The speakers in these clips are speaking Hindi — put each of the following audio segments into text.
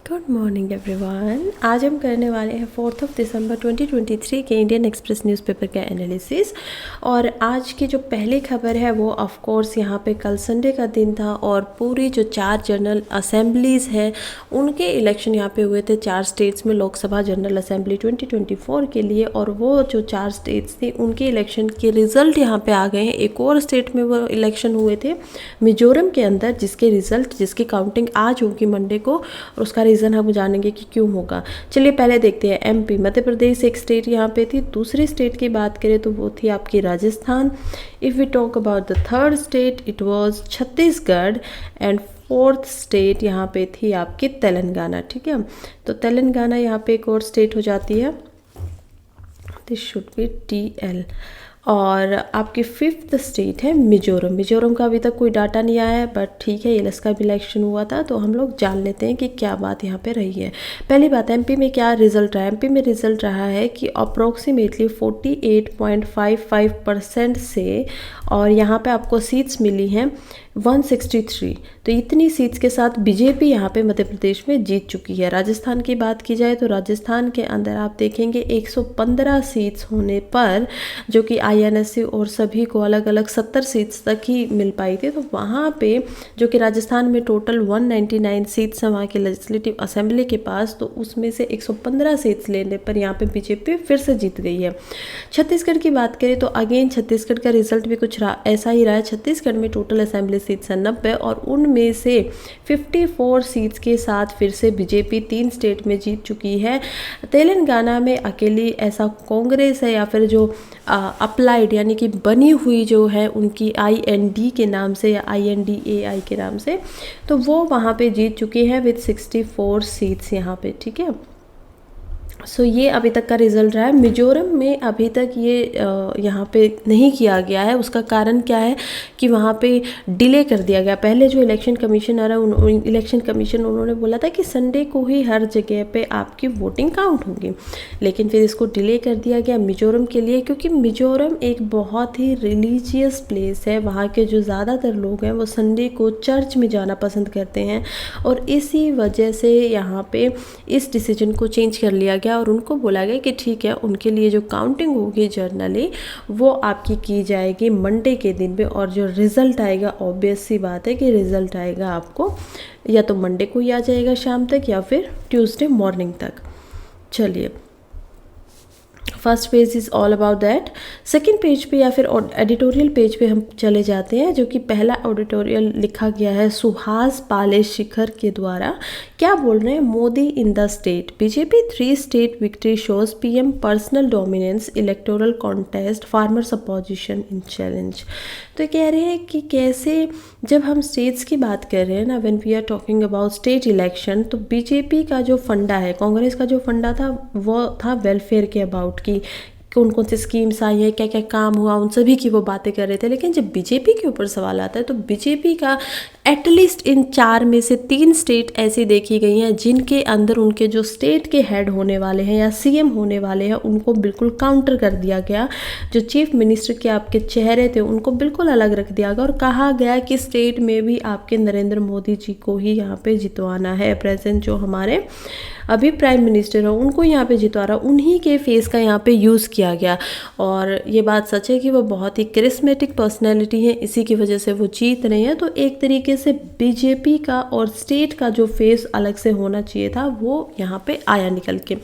Good morning everyone. आज हम करने वाले हैं 4 दिसंबर 2023 के इंडियन एक्सप्रेस न्यूज़पेपर का एनालिसिस। और आज की जो पहली खबर है वो ऑफ कोर्स यहाँ पे कल संडे का दिन था और पूरी जो 4 जनरल असेंबलीज़ हैं उनके इलेक्शन यहाँ पे हुए थे 4 स्टेट्स में लोकसभा जनरल असेंबली 2024 के लिए। और वो जो 4 स्टेट्स थी उनके इलेक्शन के रिज़ल्ट यहाँ पे आ गए हैं। एक और स्टेट में वो इलेक्शन हुए थे मिजोरम के अंदर, जिसकी काउंटिंग आज होगी मंडे को, और उसका रीज़न हम जानेंगे कि क्यों होगा। चलिए पहले देखते हैं एमपी मध्य प्रदेश एक स्टेट यहाँ पे थी। दूसरी स्टेट की बात करें तो वो थी आपकी Rajasthan. If we talk about the third state it was Chhattisgarh and fourth state यहाँ पे थी आपकी तेलंगाना। ठीक है, तो तेलंगाना यहाँ पे एक और स्टेट हो जाती है, दिस शुड बी TL। और आपकी फिफ्थ स्टेट है मिजोरम। मिजोरम का अभी तक कोई डाटा नहीं आया है, बट ठीक है, इसका भी इलेक्शन हुआ था तो हम लोग जान लेते हैं कि क्या बात यहाँ पे रही है। पहली बात, एमपी में क्या रिजल्ट रहा है। एमपी में रिजल्ट रहा है कि अप्रोक्सीमेटली 48.55% से, और यहाँ पे आपको सीट्स मिली हैं 163। तो इतनी सीट्स के साथ बीजेपी यहाँ पे मध्य प्रदेश में जीत चुकी है। राजस्थान की बात की जाए तो राजस्थान के अंदर आप देखेंगे 115 सीट्स होने पर, जो कि INSC और सभी को अलग अलग 70 सीट्स तक ही मिल पाई थी। तो वहाँ पे जो कि राजस्थान में टोटल 199 सीट्स हैं वहाँ के लेजिस्लेटिव असेंबली के पास, तो उसमें से 115 सीट्स लेने पर यहाँ पे बीजेपी फिर से जीत गई है। छत्तीसगढ़ की बात करें तो अगेन छत्तीसगढ़ का रिजल्ट भी कुछ ऐसा ही रहा है। छत्तीसगढ़ में टोटल असेंबली सीट्स हैं 90 और उनमें से 54 सीट्स के साथ फिर से बीजेपी 3 स्टेट में जीत चुकी है। तेलंगाना में अकेली ऐसा कांग्रेस है या फिर जो अप्लाइड यानी कि बनी हुई जो है उनकी IND के नाम से या INDAI के नाम से, तो वो वहाँ पे जीत चुकी है विद 64 सीट्स यहाँ पे। ठीक है, सो ये अभी तक का रिजल्ट रहा है। मिजोरम में अभी तक ये यहाँ पे नहीं किया गया है। उसका कारण क्या है कि वहाँ पे डिले कर दिया गया। पहले जो इलेक्शन कमीशनर है उन्होंने बोला था कि संडे को ही हर जगह पे आपकी वोटिंग काउंट होगी, लेकिन फिर इसको डिले कर दिया गया मिजोरम के लिए, क्योंकि मिजोरम एक बहुत ही रिलीजियस प्लेस है। वहाँ के जो ज़्यादातर लोग हैं वो संडे को चर्च में जाना पसंद करते हैं, और इसी वजह से यहाँ पे इस डिसीजन को चेंज कर लिया गया और उनको बोला गया कि ठीक है, उनके लिए जो काउंटिंग होगी जर्नली वो आपकी की जाएगी मंडे के दिन पे, और जो रिज़ल्ट आएगा ऑब्वियस सी बात है कि रिज़ल्ट आएगा आपको या तो मंडे को ही आ जाएगा शाम तक या फिर ट्यूसडे मॉर्निंग तक। चलिए, first page is all about that. Second page पे या फिर एडिटोरियल पेज पे हम चले जाते हैं, जो कि पहला एडिटोरियल लिखा गया है सुहास पालेशिखर के द्वारा। क्या बोल रहे हैं, Modi in the state, BJP 3 state victory shows PM personal dominance, electoral contest, farmers opposition in challenge. तो कह रहे हैं कि कैसे जब हम स्टेट्स की बात कर रहे हैं ना, when we are talking about state election, तो बीजेपी का जो फंडा है, कांग्रेस का जो फंडा था वो था वेलफेयर के अबाउट की कौन कौन सी स्कीम्स आई हैं, क्या क्या काम हुआ, उन सभी की वो बातें कर रहे थे। लेकिन जब बीजेपी के ऊपर सवाल आता है तो बीजेपी का एटलीस्ट इन 4 में से 3 स्टेट ऐसी देखी गई हैं जिनके अंदर उनके जो स्टेट के हेड होने वाले हैं या CM होने वाले हैं उनको बिल्कुल काउंटर कर दिया गया। जो चीफ मिनिस्टर के आपके चेहरे थे उनको बिल्कुल अलग रख दिया गया और कहा गया कि स्टेट में भी आपके नरेंद्र मोदी जी को ही यहाँ पे जितवाना है। प्रेजेंट जो हमारे अभी प्राइम मिनिस्टर हो उनको यहाँ पे जितवा रहा, उन्हीं के फेस का यहाँ पे यूज़ किया गया। और ये बात सच है कि वो बहुत ही करिस्मेटिक पर्सनैलिटी है, इसी की वजह से वो जीत रहे हैं। तो एक तरीके से बीजेपी का और स्टेट का जो फेस अलग से होना चाहिए था वो यहाँ पे आया निकल के।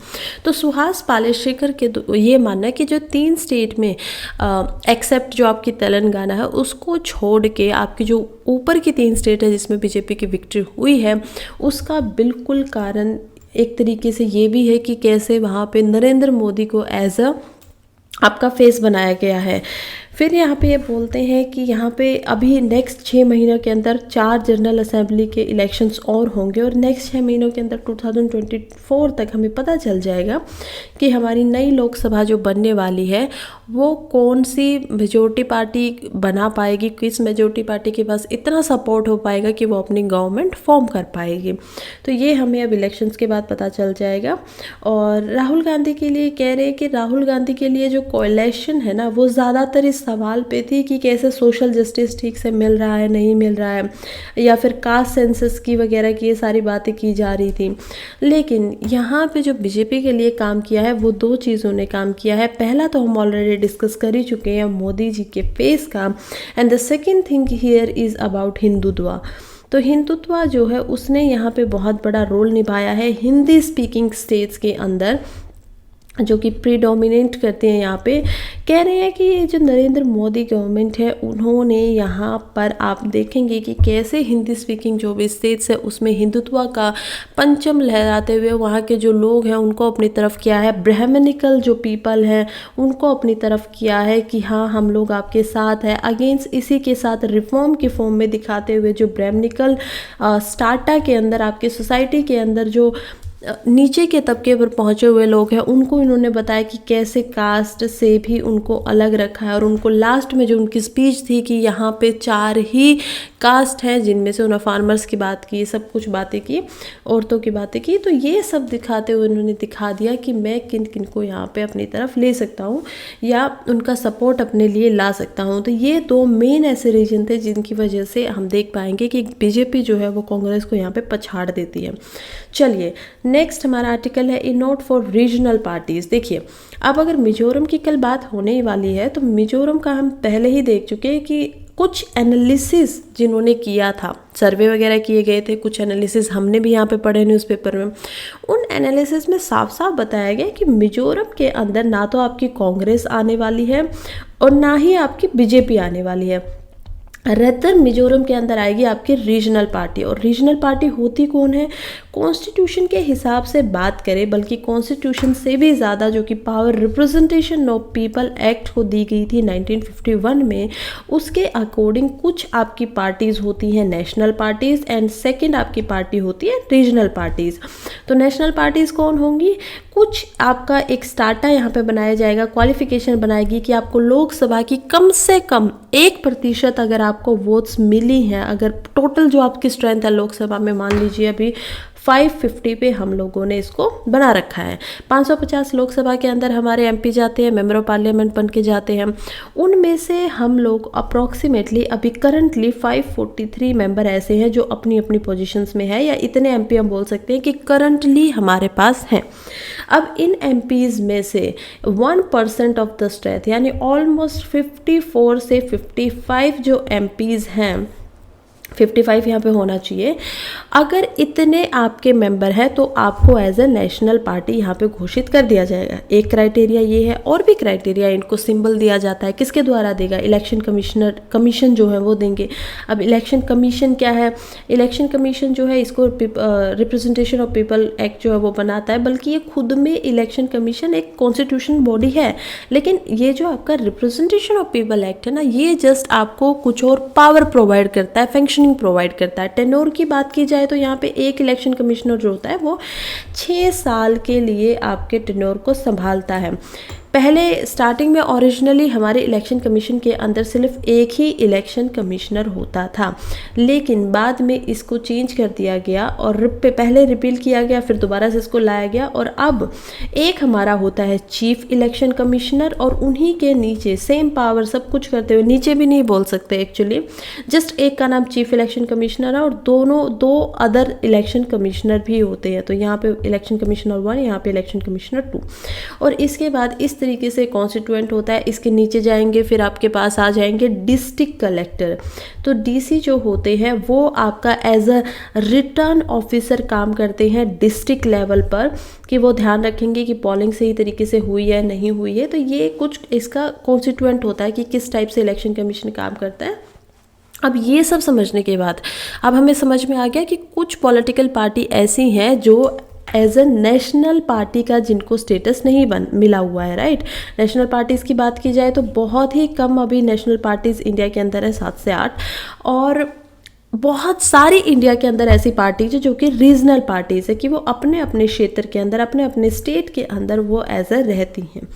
तो सुहास पालेशिखर के ये मानना है कि जो 3 स्टेट में एक्सेप्ट जो आपकी तेलंगाना है उसको छोड़ के आपकी जो ऊपर की 3 स्टेट है जिसमें बीजेपी की विक्ट्री हुई है, उसका बिल्कुल कारण एक तरीके से ये भी है कि कैसे वहाँ पे नरेंद्र मोदी को एज अ आपका फेस बनाया गया है। फिर यहाँ पे ये बोलते हैं कि यहाँ पे अभी नेक्स्ट 6 महीनों के अंदर 4 जनरल असेंबली के इलेक्शंस और होंगे, और नेक्स्ट 6 महीनों के अंदर 2024 तक हमें पता चल जाएगा कि हमारी नई लोकसभा जो बनने वाली है वो कौन सी मेजोरिटी पार्टी बना पाएगी, किस मेजोरिटी पार्टी के पास इतना सपोर्ट हो पाएगा कि वो अपनी गवर्नमेंट फॉर्म कर पाएगी। तो ये हमें अब इलेक्शंस के बाद पता चल जाएगा। और राहुल गांधी के लिए कह रहे हैं कि राहुल गांधी के लिए जो कोएलिशन है ना वो ज़्यादातर इस सवाल पे थी कि कैसे सोशल जस्टिस ठीक से मिल रहा है नहीं मिल रहा है, या फिर कास्ट सेंसस की वगैरह की ये सारी बातें की जा रही थी। लेकिन यहाँ पे जो बीजेपी के लिए काम किया है वो दो चीज़ों ने काम किया है। पहला तो हम ऑलरेडी डिस्कस कर ही चुके हैं मोदी जी के फेस का, and the second thing here is about Hindutva. तो हिंदुत्व जो है उसने यहाँ पे बहुत बड़ा रोल निभाया है हिंदी स्पीकिंग स्टेट्स के अंदर, जो कि प्रीडोमिनेट करते हैं। यहाँ पे कह रहे हैं कि ये जो नरेंद्र मोदी गवर्नमेंट है उन्होंने यहाँ पर आप देखेंगे कि कैसे हिंदी स्पीकिंग जो भी स्टेट्स है उसमें हिंदुत्व का परचम लहराते हुए वहाँ के जो लोग हैं उनको अपनी तरफ किया है। ब्राह्मणिकल जो पीपल हैं उनको अपनी तरफ किया है कि हाँ हम लोग आपके साथ हैं। अगेंस्ट इसी के साथ रिफॉर्म के फॉर्म में दिखाते हुए जो ब्राह्मणिकल स्टार्टा के अंदर आपके सोसाइटी के अंदर जो नीचे के तबके पर पहुंचे हुए लोग हैं उनको इन्होंने बताया कि कैसे कास्ट से भी उनको अलग रखा है। और उनको लास्ट में जो उनकी स्पीच थी कि यहाँ पे 4 ही कास्ट हैं, जिनमें से उन्होंने फार्मर्स की बात की, सब कुछ बातें की, औरतों की बातें की। तो ये सब दिखाते हुए उन्होंने दिखा दिया कि मैं किन किन को यहाँ पे अपनी तरफ ले सकता हूँ या उनका सपोर्ट अपने लिए ला सकता हूँ। तो ये 2 मेन ऐसे रीजन थे जिनकी वजह से हम देख पाएंगे कि बीजेपी जो है वो कांग्रेस को यहाँ पे पछाड़ देती है। चलिए नेक्स्ट हमारा आर्टिकल है ए नोट फॉर रीजनल पार्टीज। देखिए अब अगर मिजोरम की कल बात होने वाली है तो मिजोरम का हम पहले ही देख चुके हैं कि कुछ एनालिसिस जिन्होंने किया था, सर्वे वगैरह किए गए थे, कुछ एनालिसिस हमने भी यहाँ पे पढ़े न्यूज़पेपर में। उन एनालिसिस में साफ साफ बताया गया कि मिजोरम के अंदर ना तो आपकी कांग्रेस आने वाली है और ना ही आपकी बीजेपी आने वाली है। रेदर मिजोरम के अंदर आएगी आपकी रीजनल पार्टी। और रीजनल पार्टी होती कौन है? कॉन्स्टिट्यूशन के हिसाब से बात करें, बल्कि कॉन्स्टिट्यूशन से भी ज़्यादा जो कि power representation of people act को दी गई थी 1951 में, उसके अकॉर्डिंग कुछ आपकी पार्टीज़ होती हैं नेशनल पार्टीज़ एंड सेकंड आपकी पार्टी होती है रीजनल पार्टीज़। तो नेशनल पार्टीज़ कौन होंगी? कुछ आपका एक स्टार्टा यहाँ पे बनाया जाएगा, क्वालिफिकेशन बनाएगी कि आपको लोकसभा की कम से कम 1% अगर आपको वोट्स मिली हैं, अगर टोटल जो आपकी स्ट्रेंथ है लोकसभा में, मान लीजिए अभी 550 पे हम लोगों ने इसको बना रखा है। 550 लोकसभा के अंदर हमारे एमपी जाते हैं, मेंबर ऑफ पार्लियामेंट बन के जाते हैं। उनमें से हम लोग अप्रॉक्सीमेटली अभी करंटली 543 मेंबर ऐसे हैं जो अपनी अपनी पोजीशंस में है, या इतने एमपी हम बोल सकते हैं कि करंटली हमारे पास हैं। अब इन एमपीज़ में से 1% ऑफ द स्ट्रेंथ यानी ऑलमोस्ट 54 से 55 जो एमपीज़ हैं, 55 यहाँ पे होना चाहिए, अगर इतने आपके मेंबर हैं तो आपको एज ए नेशनल पार्टी यहाँ पे घोषित कर दिया जाएगा। एक क्राइटेरिया ये है, और भी क्राइटेरिया, इनको सिंबल दिया जाता है। किसके द्वारा देगा? इलेक्शन कमीशन जो है वो देंगे। अब इलेक्शन कमीशन क्या है? इलेक्शन कमीशन जो है इसको रिप्रेजेंटेशन ऑफ पीपल एक्ट जो है वो बनाता है, बल्कि ये खुद में इलेक्शन कमीशन एक कॉन्स्टिट्यूशन बॉडी है। लेकिन ये जो आपका रिप्रेजेंटेशन ऑफ पीपल एक्ट है ना, ये जस्ट आपको कुछ और पावर प्रोवाइड करता है, फंक्शनिंग प्रोवाइड करता है। टेन्योर की बात की जाए तो यहाँ पे एक इलेक्शन कमिश्नर जो होता है वो 6 साल के लिए आपके टेन्योर को संभालता है। पहले स्टार्टिंग में ओरिजिनली हमारे इलेक्शन कमीशन के अंदर सिर्फ एक ही इलेक्शन कमिश्नर होता था, लेकिन बाद में इसको चेंज कर दिया गया और पहले रिपील किया गया, फिर दोबारा से इसको लाया गया, और अब एक हमारा होता है चीफ इलेक्शन कमिश्नर, और उन्हीं के नीचे सेम पावर सब कुछ करते हुए, नीचे भी नहीं बोल सकते एक्चुअली, जस्ट एक का नाम चीफ इलेक्शन कमिश्नर है और दो अदर इलेक्शन कमिश्नर भी होते हैं। तो यहाँ पे इलेक्शन कमिश्नर 1, यहाँ पे इलेक्शन कमिश्नर 2, और इसके बाद इस तरीके से कॉन्स्टिट्यूएंट होता है। इसके नीचे जाएंगे फिर आपके पास आ जाएंगे डिस्ट्रिक्ट कलेक्टर। तो डीसी जो होते हैं वो आपका एज अ रिटर्न ऑफिसर काम करते हैं डिस्ट्रिक्ट लेवल पर, कि वो ध्यान रखेंगे कि पोलिंग सही तरीके से हुई है नहीं हुई है। तो ये कुछ इसका कॉन्स्टिट्यूएंट होता है कि किस टाइप से इलेक्शन कमीशन काम करता है। अब ये सब समझने के बाद अब हमें समझ में आ गया कि कुछ पॉलिटिकल पार्टी ऐसी हैं जो एज अ नेशनल पार्टी का जिनको स्टेटस नहीं मिला हुआ है, राइट। नेशनल पार्टीज़ की बात की जाए तो बहुत ही कम अभी नेशनल पार्टीज़ इंडिया के अंदर है, 7 से 8, और बहुत सारी इंडिया के अंदर ऐसी पार्टीज है जो कि रीजनल पार्टीज़ है, कि वो अपने अपने क्षेत्र के अंदर, अपने अपने स्टेट के अंदर वो एज अ रहती हैं।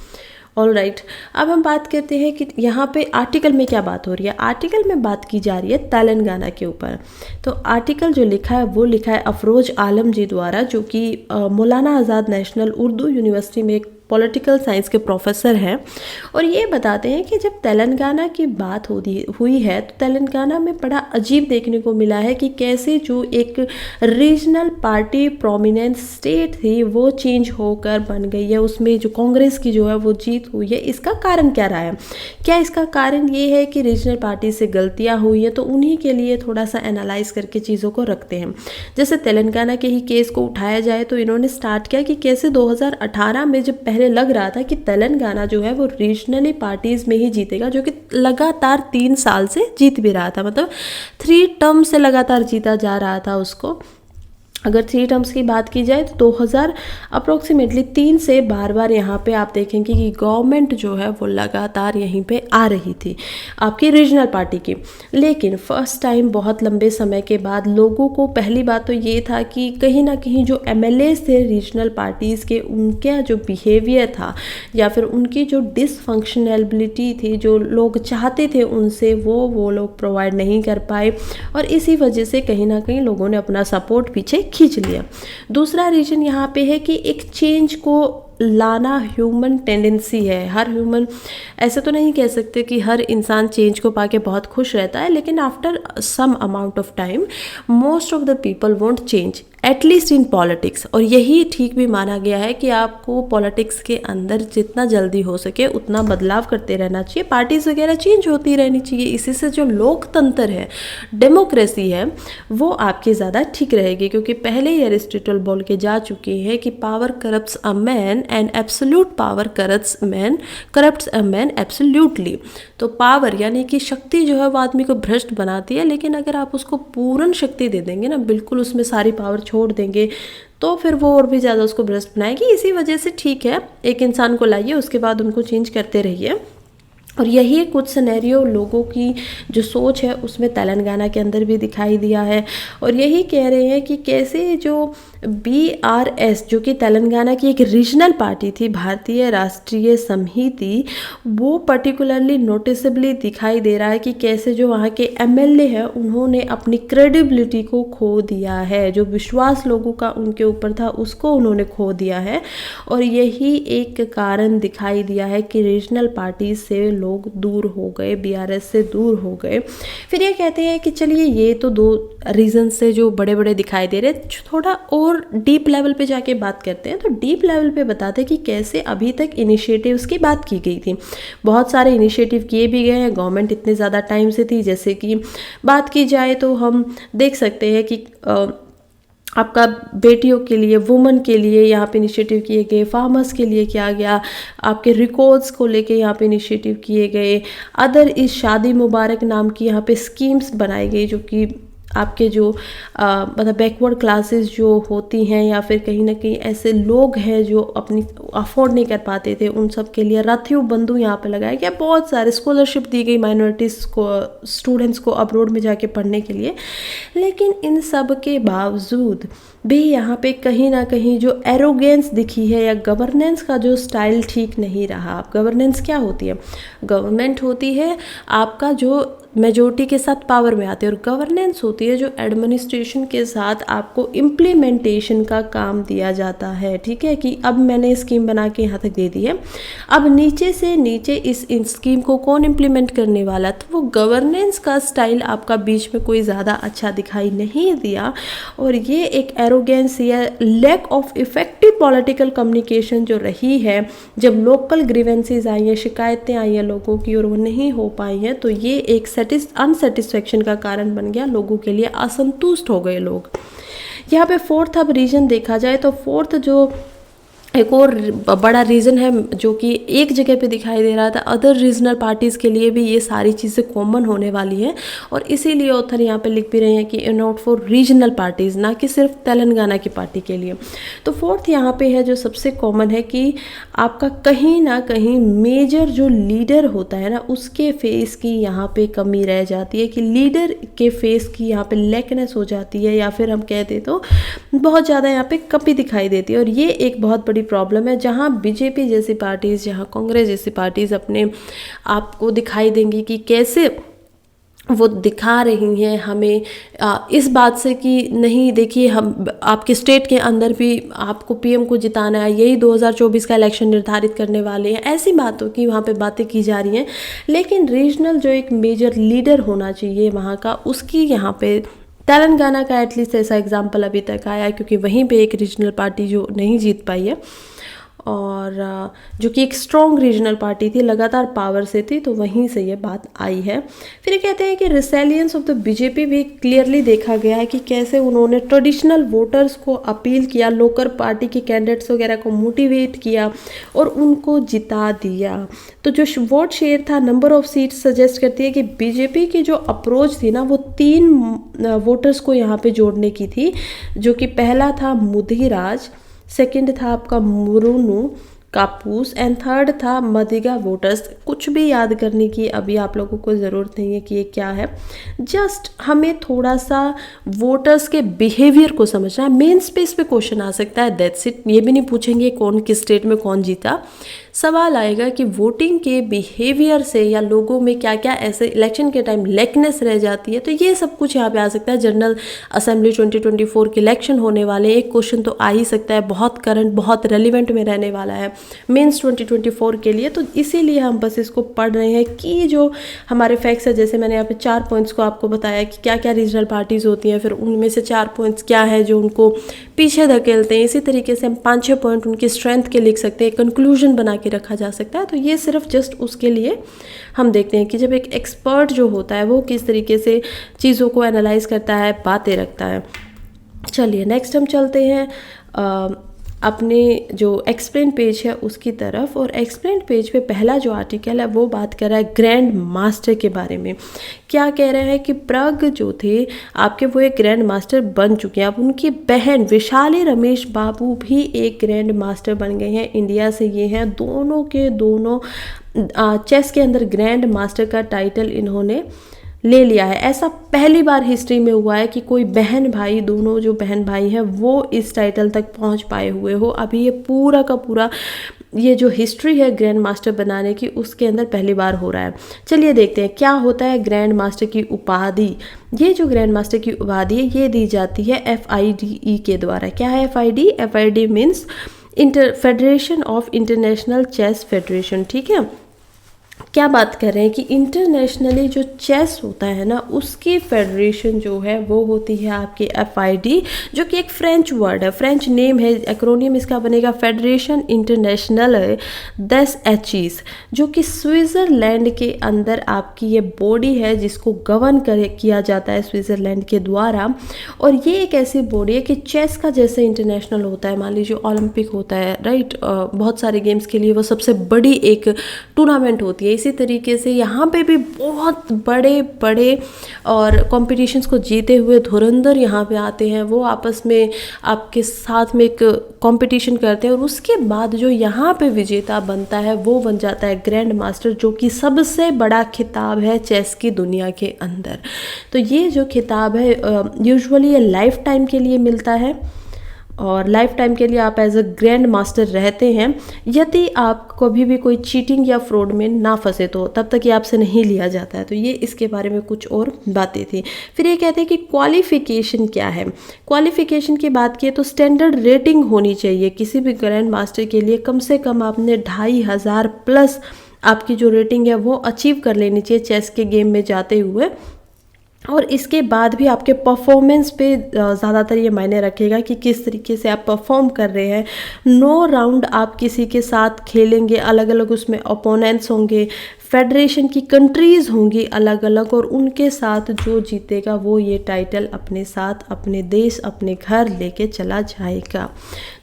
ऑल राइट, अब हम बात करते हैं कि यहाँ पे आर्टिकल में क्या बात हो रही है। आर्टिकल में बात की जा रही है तेलंगाना के ऊपर। तो आर्टिकल जो लिखा है वो लिखा है अफरोज आलम जी द्वारा, जो कि मौलाना आज़ाद नेशनल उर्दू यूनिवर्सिटी में एक पॉलिटिकल साइंस के प्रोफेसर हैं और ये बताते हैं कि जब तेलंगाना की बात हुई है तो तेलंगाना में बड़ा अजीब देखने को मिला है कि कैसे जो एक रीजनल पार्टी प्रोमिनेंट स्टेट थी वो चेंज होकर बन गई है, उसमें जो कांग्रेस की जो है वो जीत हुई है। इसका कारण क्या रहा है? क्या इसका कारण ये है कि रीजनल पार्टी से गलतियां हुई हैं? तो उन्हीं के लिए थोड़ा सा एनालाइज करके चीज़ों को रखते हैं। जैसे तेलंगाना के ही केस को उठाया जाए तो इन्होंने स्टार्ट किया कि कैसे 2018 में जब पहले लग रहा था कि तेलंगाना जो है वो रीजनली पार्टीज में ही जीतेगा, जो कि लगातार 3 साल से जीत भी रहा था, मतलब 3 टर्म से लगातार जीता जा रहा था उसको। अगर 3 टर्म्स की बात की जाए तो 2000 अप्रोक्सीमेटली 3 से बार यहाँ पे आप देखेंगे कि गवर्नमेंट जो है वो लगातार यहीं पे आ रही थी आपकी रीजनल पार्टी की। लेकिन फर्स्ट टाइम बहुत लंबे समय के बाद लोगों को पहली बात तो ये था कि कहीं ना कहीं जो एमएलएस थे रीजनल पार्टीज़ के, उनका जो बिहेवियर था या फिर उनकी जो डिसफंक्शनैलिटी थी, जो लोग चाहते थे उनसे वो लोग प्रोवाइड नहीं कर पाए और इसी वजह से कहीं ना कहीं लोगों ने अपना सपोर्ट पीछे खींच लिया। दूसरा रीजन यहाँ पे है कि एक चेंज को लाना ह्यूमन टेंडेंसी है। हर ह्यूमन, ऐसे तो नहीं कह सकते कि हर इंसान चेंज को पाके बहुत खुश रहता है, लेकिन after some amount of time most of the people won't change, at least in politics. और यही ठीक भी माना गया है कि आपको पॉलिटिक्स के अंदर जितना जल्दी हो सके उतना बदलाव करते रहना चाहिए, पार्टीज वगैरह चेंज होती रहनी चाहिए। इसी से जो लोकतंत्र है, डेमोक्रेसी है, वो आपकी ज़्यादा ठीक रहेगी। क्योंकि पहले ही एरिस्टोटल बोल के जा चुके हैं कि power corrupts a man and absolute power corrupts a man absolutely. तो पावर यानी कि शक्ति जो है वो आदमी को भ्रष्ट बनाती है, लेकिन अगर आप उसको पूर्ण शक्ति दे देंगे ना, बिल्कुल उसमें सारी पावर छोड़ देंगे, तो फिर वो और भी ज़्यादा उसको भ्रष्ट बनाएगी। इसी वजह से ठीक है, एक इंसान को लाइए, उसके बाद उनको चेंज करते रहिए। और यही कुछ सिनेरियो लोगों की जो सोच है उसमें तेलंगाना के अंदर भी दिखाई दिया है। और यही कह रहे हैं कि कैसे जो BRS जो कि तेलंगाना की एक रीजनल पार्टी थी, भारतीय राष्ट्रीय समिति, वो पर्टिकुलरली नोटिसेबली दिखाई दे रहा है कि कैसे जो वहाँ के MLA हैं उन्होंने अपनी क्रेडिबिलिटी को खो दिया है, जो विश्वास लोगों का उनके ऊपर था उसको उन्होंने खो दिया है। और यही एक कारण दिखाई दिया है कि रीजनल पार्टी से लोग दूर हो गए, BRS से दूर हो गए। फिर ये कहते हैं कि चलिए ये तो 2 रीज़न से जो बड़े बड़े दिखाई दे रहे, थोड़ा और डीप लेवल पे जाके बात करते हैं। तो डीप लेवल पे बताते हैं कि कैसे अभी तक इनिशिएटिव्स की बात की गई थी, बहुत सारे इनिशिएटिव किए भी गए हैं, गवर्नमेंट इतने ज़्यादा टाइम से थी। जैसे कि बात की जाए तो हम देख सकते हैं कि आपका बेटियों के लिए, वुमन के लिए यहाँ पे इनिशिएटिव किए गए, फार्मर्स के लिए किया गया, आपके रिकॉर्ड्स को लेके यहाँ पे इनिशिएटिव किए गए, अदर इस शादी मुबारक नाम की यहाँ पे स्कीम्स बनाई गई, जो कि आपके जो मतलब बैकवर्ड क्लासेस जो होती हैं या फिर कहीं ना कहीं ऐसे लोग हैं जो अपनी अफोर्ड नहीं कर पाते थे, उन सब के लिए रथियु बंधु यहाँ पे लगाया गया। बहुत सारे स्कॉलरशिप दी गई माइनॉरिटीज़ को, स्टूडेंट्स को अब्रॉड में जाके पढ़ने के लिए। लेकिन इन सब के बावजूद भी यहाँ पे कहीं ना कहीं जो एरोगेंस दिखी है या गवर्नेंस का जो स्टाइल ठीक नहीं रहा। अब गवर्नेंस क्या होती है? गवर्नमेंट होती है आपका जो मेजोरिटी के साथ पावर में आते हैं, और गवर्नेंस होती है जो एडमिनिस्ट्रेशन के साथ आपको इम्प्लीमेंटेशन का काम दिया जाता है। ठीक है, कि अब मैंने स्कीम बना के यहाँ तक दे दी है, अब नीचे से नीचे इस स्कीम को कौन इम्प्लीमेंट करने वाला, तो वो गवर्नेंस का स्टाइल आपका बीच में कोई ज़्यादा अच्छा दिखाई नहीं दिया। और ये एक एरोगेंस या lack of effective political communication जो रही है, जब लोकल ग्रीवेंसेस आई हैं, शिकायतें आई हैं लोगों की और वो नहीं हो पाई हैं, तो ये एक अनसेटिस्फैक्शन का कारण बन गया, लोगों के लिए असंतुष्ट हो गए लोग। यहाँ पे 4th अब रीजन देखा जाए तो 4th जो एक और बड़ा रीज़न है जो कि एक जगह पे दिखाई दे रहा था, अदर रीजनल पार्टीज़ के लिए भी ये सारी चीज़ें कॉमन होने वाली हैं। और इसीलिए ऑथर यहाँ पे लिख भी रहे हैं कि नॉट फॉर रीजनल पार्टीज़, ना कि सिर्फ तेलंगाना की पार्टी के लिए। तो 4th यहाँ पे है जो सबसे कॉमन है कि आपका कहीं ना कहीं मेजर जो लीडर होता है ना, उसके फेस की यहाँ पे कमी रह जाती है, कि लीडर के फेस की यहाँ पे लेकनेस हो जाती है, या फिर हम कहते तो बहुत ज़्यादा यहाँ पे कमी दिखाई देती है। और ये एक बहुत बड़ी प्रॉब्लम है, जहाँ बीजेपी जैसी पार्टीज़, जहाँ कांग्रेस जैसी पार्टीज़ अपने आप को दिखाई देंगी कि कैसे वो दिखा रही हैं हमें इस बात से कि नहीं देखिए हम आपके स्टेट के अंदर भी आपको पीएम को जिताना है, यही 2024 का इलेक्शन निर्धारित करने वाले हैं, ऐसी बातों की वहाँ पे बातें की जा रही हैं। लेकिन रीजनल जो एक मेजर लीडर होना चाहिए वहाँ का, उसकी यहाँ पे तेलंगाना का एटलीस्ट ऐसा एग्जाम्पल अभी तक आया है, क्योंकि वहीं पे एक रीजनल पार्टी जो नहीं जीत पाई है, और जो कि एक स्ट्रॉन्ग रीजनल पार्टी थी, लगातार पावर से थी, तो वहीं से ये बात आई है। फिर ये कहते हैं कि रिसेलियंस ऑफ द बीजेपी भी क्लियरली देखा गया है कि कैसे उन्होंने ट्रेडिशनल वोटर्स को अपील किया, लोकल पार्टी के कैंडिडेट्स वगैरह को मोटिवेट किया और उनको जिता दिया। तो जो वोट शेयर था, नंबर ऑफ सीट्स सजेस्ट करती है कि बीजेपी की जो अप्रोच थी ना, वो 3 वोटर्स को यहाँ पे जोड़ने की थी, जो कि पहला था मुदिराज, सेकंड था आपका मुरुनु कापूस एंड थर्ड था मदिगा वोटर्स। कुछ भी याद करने की अभी आप लोगों को ज़रूरत नहीं है कि ये क्या है, जस्ट हमें थोड़ा सा वोटर्स के बिहेवियर को समझना है। मेन स्पेस पे क्वेश्चन आ सकता है, दैट्स इट। ये भी नहीं पूछेंगे कौन किस स्टेट में कौन जीता, सवाल आएगा कि वोटिंग के बिहेवियर से या लोगों में क्या क्या ऐसे इलेक्शन के टाइम लेकनेस रह जाती है, तो ये सब कुछ यहाँ पे आ सकता है। जनरल असेंबली 2024 के इलेक्शन होने वाले, एक क्वेश्चन तो आ ही सकता है, बहुत करंट बहुत रेलिवेंट में रहने वाला है मेंस 2024 के लिए। तो इसीलिए हम बस इसको पढ़ रहे हैं कि जो हमारे फैक्ट्स है, जैसे मैंने यहाँ पे 4 पॉइंट्स को आपको बताया कि क्या क्या रीजनल पार्टीज होती हैं, फिर उनमें से 4 पॉइंट्स क्या है जो उनको पीछे धकेलते हैं। इसी तरीके से हम 5-6 पॉइंट उनके स्ट्रेंथ के लिख सकते हैं, कंक्लूजन बना के रखा जा सकता है। तो ये सिर्फ जस्ट उसके लिए हम देखते हैं कि जब एक एक्सपर्ट जो होता है वो किस तरीके से चीज़ों को एनालाइज करता है, बातें रखता है। चलिए नेक्स्ट हम चलते हैं अपने जो एक्सप्लेन पेज है उसकी तरफ। और एक्सप्लेन पेज पे पहला जो आर्टिकल है वो बात कर रहा है ग्रैंड मास्टर के बारे में। क्या कह रहे हैं कि प्रग जो थे आपके, वो एक ग्रैंड मास्टर बन चुके हैं। अब उनकी बहन विशाली रमेश बाबू भी एक ग्रैंड मास्टर बन गए हैं, इंडिया से ये हैं। दोनों के दोनों चेस के अंदर ग्रैंड मास्टर का टाइटल इन्होंने ले लिया है। ऐसा पहली बार हिस्ट्री में हुआ है कि कोई बहन भाई, दोनों जो बहन भाई हैं वो इस टाइटल तक पहुंच पाए हुए हो। अभी ये पूरा का पूरा ये जो हिस्ट्री है ग्रैंड मास्टर बनाने की, उसके अंदर पहली बार हो रहा है। चलिए देखते हैं क्या होता है ग्रैंड मास्टर की उपाधि। ये जो ग्रैंड मास्टर की उपाधि है ये दी जाती है FIDE के द्वारा। क्या है FID? FID means federation of international chess federation. ठीक है, क्या बात कर रहे हैं कि इंटरनेशनली जो चेस होता है ना, उसकी फेडरेशन जो है वो होती है आपकी FID, जो कि एक फ्रेंच वर्ड है, फ्रेंच नेम है। एक्रोनियम इसका बनेगा फेडरेशन इंटरनेशनल दस एचीज, जो कि स्विट्ज़रलैंड के अंदर आपकी ये बॉडी है जिसको गवर्न किया जाता है स्विट्ज़रलैंड के द्वारा। और ये एक ऐसी बॉडी है कि चेस का जैसे इंटरनेशनल होता है, मान लीजिए ओलंपिक होता है, राइट, बहुत सारे गेम्स के लिए वो सबसे बड़ी एक टूर्नामेंट होती है। इसी तरीके से यहाँ पे भी बहुत बड़े बड़े और कॉम्पिटिशन्स को जीते हुए धुरंधर यहाँ पे आते हैं, वो आपस में आपके साथ में एक कंपटीशन करते हैं और उसके बाद जो यहाँ पे विजेता बनता है वो बन जाता है ग्रैंड मास्टर, जो कि सबसे बड़ा खिताब है चेस की दुनिया के अंदर। तो ये जो खिताब है यूजुअली ये लाइफ टाइम के लिए मिलता है और लाइफ टाइम के लिए आप एज अ ग्रैंड मास्टर रहते हैं। यदि आप कभी भी कोई चीटिंग या फ्रॉड में ना फंसे तो तब तक ये आपसे नहीं लिया जाता है। तो ये इसके बारे में कुछ और बातें थी। फिर ये कहते हैं कि क्वालिफिकेशन क्या है। क्वालिफिकेशन की बात की तो स्टैंडर्ड रेटिंग होनी चाहिए किसी भी ग्रैंड मास्टर के लिए। कम से कम आपने 2500 प्लस आपकी जो रेटिंग है वो अचीव कर लेनी चाहिए चेस के गेम में जाते हुए। और इसके बाद भी आपके परफॉर्मेंस पे ज़्यादातर ये मायने रखेगा कि किस तरीके से आप परफॉर्म कर रहे हैं। 9 राउंड आप किसी के साथ खेलेंगे, अलग अलग उसमें ओपोनेंट्स होंगे, फेडरेशन की कंट्रीज़ होंगी अलग अलग, और उनके साथ जो जीतेगा वो ये टाइटल अपने साथ, अपने देश, अपने घर लेके चला जाएगा।